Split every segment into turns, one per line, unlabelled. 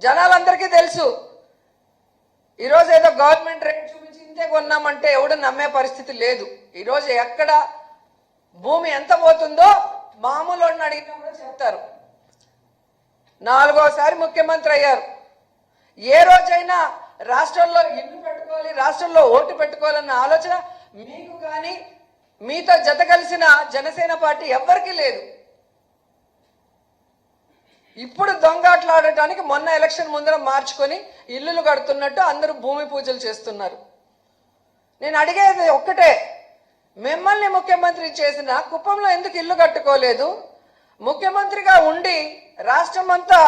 జనాలందరికీ తెలుసు. ఈరోజు ఏదో గవర్నమెంట్ రేట్ చూపించి ఇంతే కొన్నామంటే ఎవడు నమ్మే పరిస్థితి లేదు. ఈరోజు ఎక్కడ భూమి ఎంత పోతుందో మామూలు అడిగినా కూడా చెప్తారు. 4వసారి ముఖ్యమంత్రి అయ్యారు. ఏ రోజైనా రాష్ట్రంలో ఇల్లు పెట్టుకోవాలి, రాష్ట్రంలో ఓటు పెట్టుకోవాలన్న ఆలోచన మీకు కానీ మీతో జత కలిసిన జనసేన పార్టీ ఎవ్వరికీ లేదు. ఇప్పుడు దొంగాట్లాడటానికి మొన్న ఎలక్షన్ ముందర మార్చుకొని ఇల్లులు కడుతున్నట్టు అందరూ భూమి పూజలు చేస్తున్నారు. నేను అడిగేది ఒక్కటే, మిమ్మల్ని ముఖ్యమంత్రి చేసిన కుప్పంలో ఎందుకు ఇల్లు కట్టుకోలేదు? ముఖ్యమంత్రిగా ఉండి రాష్ట్రం అంతా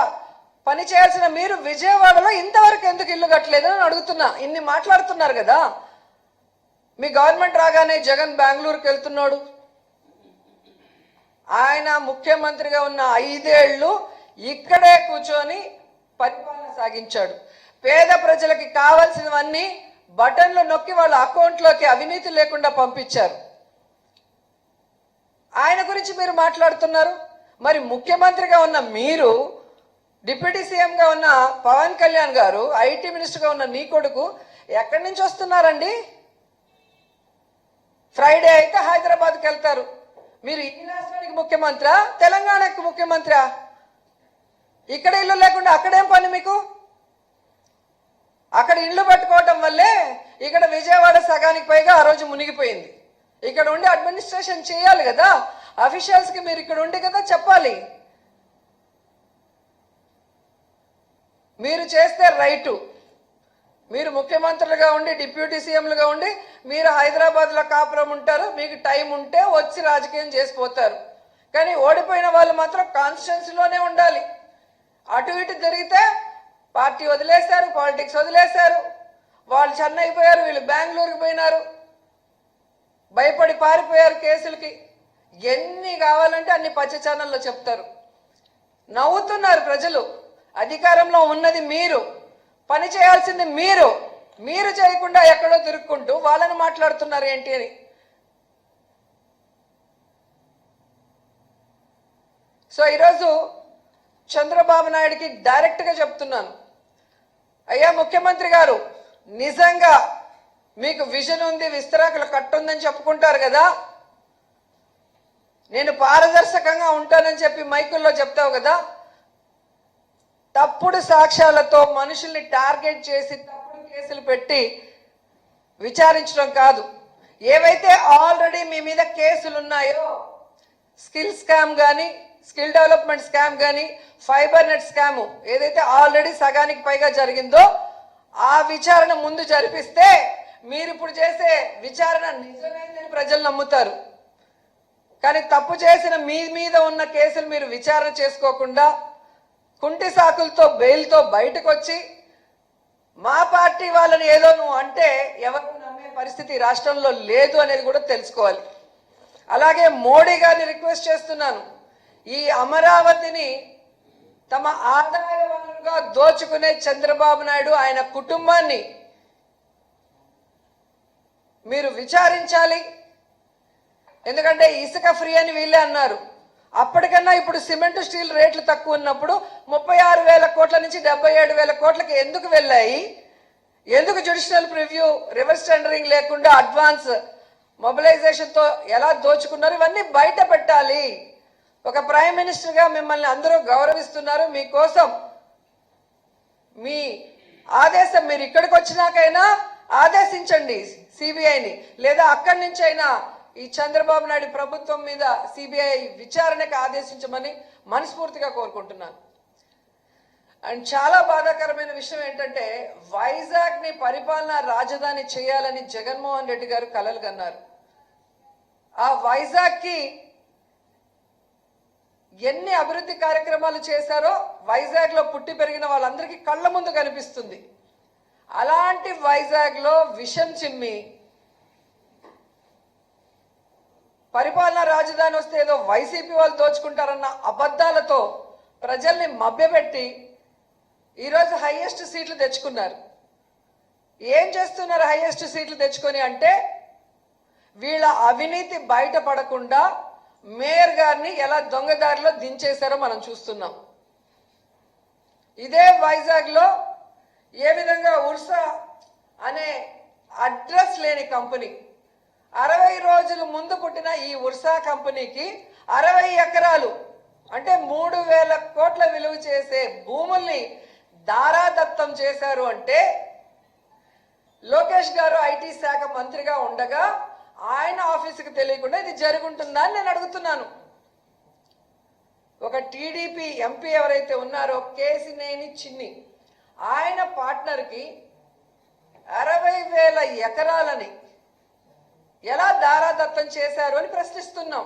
పని చేయాల్సిన మీరు విజయవాడలో ఇంతవరకు ఎందుకు ఇల్లు కట్టలేదని అడుగుతున్నా. ఇన్ని మాట్లాడుతున్నారు కదా. మీ గవర్నమెంట్ రాగానే జగన్ బెంగళూరుకి వెళ్తున్నాడు. ఆయన ముఖ్యమంత్రిగా ఉన్న 5 ఏళ్లు ఇక్కడే కూర్చొని పరిపాలన సాగించాడు. పేద ప్రజలకి కావాల్సినవన్నీ బటన్లు నొక్కి వాళ్ళ అకౌంట్లోకి అవినీతి లేకుండా పంపించారు. ఆయన గురించి మీరు మాట్లాడుతున్నారు. మరి ముఖ్యమంత్రిగా ఉన్న మీరు, డిప్యూటీ సీఎంగా ఉన్న పవన్ కళ్యాణ్ గారు, ఐటీ మినిస్టర్గా ఉన్న నీ కొడుకు ఎక్కడి నుంచి వస్తున్నారండి? ఫ్రైడే అయితే హైదరాబాద్కి వెళ్తారు. మీరు ఈ రాష్ట్రానికి ముఖ్యమంత్రి, తెలంగాణకు ముఖ్యమంత్రి? ఇక్కడ ఇల్లు లేకుండా అక్కడేం పని మీకు? అక్కడ ఇల్లు పెట్టుకోవటం వల్లే ఇక్కడ విజయవాడ సగానికి పైగా ఆ రోజు మునిగిపోయింది. ఇక్కడ ఉండి అడ్మినిస్ట్రేషన్ చేయాలి కదా, అఫీషియల్స్కి మీరు ఇక్కడ ఉండి కదా చెప్పాలి. మీరు చేస్తే రైటు. మీరు ముఖ్యమంత్రులుగా ఉండి, డిప్యూటీ సీఎంలుగా ఉండి మీరు హైదరాబాద్లో కాపురం ఉంటారు. మీకు టైం ఉంటే వచ్చి రాజకీయం చేసిపోతారు. కానీ ఓడిపోయిన వాళ్ళు మాత్రం కాన్స్టిట్యున్సీలోనే ఉండాలి. అటు ఇటు జరిగితే పార్టీ వదిలేశారు, పాలిటిక్స్ వదిలేశారు. వాళ్ళు చెన్నై పోయారు, వీళ్ళు బెంగళూరుకి పోయినారు, భయపడి పారిపోయారు కేసులకి. ఎన్ని కావాలంటే అన్ని పచ్చ ఛానల్లో చెప్తారు. నవ్వుతున్నారు ప్రజలు. అధికారంలో ఉన్నది మీరు, పని చేయాల్సింది మీరు. మీరు చేయకుండా ఎక్కడో తిరుక్కుంటూ వాళ్ళని మాట్లాడుతున్నారు ఏంటి అని. సో ఈరోజు చంద్రబాబు నాయుడికి డైరెక్ట్గా చెప్తున్నాను, అయ్యా ముఖ్యమంత్రి గారు, నిజంగా మీకు విజన్ ఉంది, విస్తరాకులు కట్టుందని చెప్పుకుంటారు కదా. నేను పారదర్శకంగా ఉంటానని చెప్పి మైకుల్లో చెప్తావు కదా. తప్పుడు సాక్ష్యాలతో మనుషుల్ని టార్గెట్ చేసి తప్పుడు కేసులు పెట్టి విచారించడం కాదు. ఏవైతే ఆల్రెడీ మీ మీద కేసులు ఉన్నాయో, స్కిల్ స్కామ్ కానీ, స్కిల్ డెవలప్మెంట్ స్కామ్ కానీ, ఫైబర్ నెట్ స్కామ్ ఏదైతే ఆల్రెడీ సగానికి పైగా జరిగిందో ఆ విచారణ ముందు జరిపిస్తే మీరు ఇప్పుడు చేసే విచారణ నిజమైందని ప్రజలు నమ్ముతారు. కానీ తప్పు చేసిన మీ మీద ఉన్న కేసులు మీరు విచారణ చేసుకోకుండా కుంటి సాకులతో బెయిల్తో బయటకు వచ్చి మా పార్టీ వాళ్ళని ఏదో నువ్వు అంటే ఎవరు నమ్మే పరిస్థితి రాష్ట్రంలో లేదు అనేది కూడా తెలుసుకోవాలి. అలాగే మోడీ గారిని రిక్వెస్ట్ చేస్తున్నాను, ఈ అమరావతిని తమ ఆదాయ వనరుగా దోచుకునే చంద్రబాబు నాయుడు ఆయన కుటుంబాన్ని మీరు విచారించాలి. ఎందుకంటే ఇసుక ఫ్రీ అని వీళ్ళే అన్నారు. అప్పటికన్నా ఇప్పుడు సిమెంట్ స్టీల్ రేట్లు తక్కువ ఉన్నప్పుడు 36,000 కోట్ల నుంచి 77,000 కోట్లకి ఎందుకు వెళ్ళాయి? ఎందుకు జ్యుడిషియల్ ప్రివ్యూ, రివర్స్ టెండరింగ్ లేకుండా అడ్వాన్స్ మొబిలైజేషన్తో ఎలా దోచుకున్నారు? ఇవన్నీ బయట పెట్టాలి. ఒక ప్రైమ్ మినిస్టర్గా మిమ్మల్ని అందరూ గౌరవిస్తున్నారు. మీకోసం మీ ఆదేశం, మీరు ఇక్కడికి వచ్చినాకైనా ఆదేశించండి సిబిఐని, లేదా అక్కడి నుంచి అయినా ఈ చంద్రబాబు నాయుడు ప్రభుత్వం మీద సిబిఐ విచారణకు ఆదేశించమని మనస్ఫూర్తిగా కోరుకుంటున్నాను. అండ్ చాలా బాధాకరమైన విషయం ఏంటంటే, వైజాగ్ ని పరిపాలనా రాజధాని చేయాలని జగన్మోహన్ రెడ్డి గారు కలలు కన్నారు. ఆ వైజాగ్ కి ఎన్ని అభివృద్ధి కార్యక్రమాలు చేశారో వైజాగ్ లో పుట్టి పెరిగిన వాళ్ళందరికీ కళ్ళ ముందు కనిపిస్తుంది. అలాంటి వైజాగ్ లో విషం చిమ్మి పరిపాలనా రాజధాని వస్తే ఏదో వైసీపీ వాళ్ళు దోచుకుంటారన్న అబద్ధాలతో ప్రజల్ని మభ్యపెట్టి ఈరోజు హైయెస్ట్ సీట్లు తెచ్చుకున్నారు. ఏం చేస్తున్నారు హైయెస్ట్ సీట్లు తెచ్చుకొని అంటే, వీళ్ళ అవినీతి బయటపడకుండా మేయర్ గారిని ఎలా దొంగదారిలో దించేశారో మనం చూస్తున్నాం. ఇదే వైజాగ్లో ఏ విధంగా ఉర్సా అనే అడ్రస్ లేని కంపెనీ 60 రోజుల ముందు పుట్టిన ఈ ఉర్సా కంపెనీకి 60 ఎకరాలు అంటే 3,000 కోట్ల విలువ చేసే భూముల్ని దారాదత్తం చేశారు అంటే లోకేష్ గారు ఐటీ శాఖ మంత్రిగా ఉండగా ఆయన ఆఫీసుకు తెలియకుండా ఇది జరుగుతుందా అని నేను అడుగుతున్నాను. ఒక టీడీపీ ఎంపీ ఎవరైతే ఉన్నారో కేసినేని చిన్ని, ఆయన పార్ట్నర్కి 60,000 ఎకరాలని ఎలా దారాదత్తం చేశారు అని ప్రశ్నిస్తున్నాం.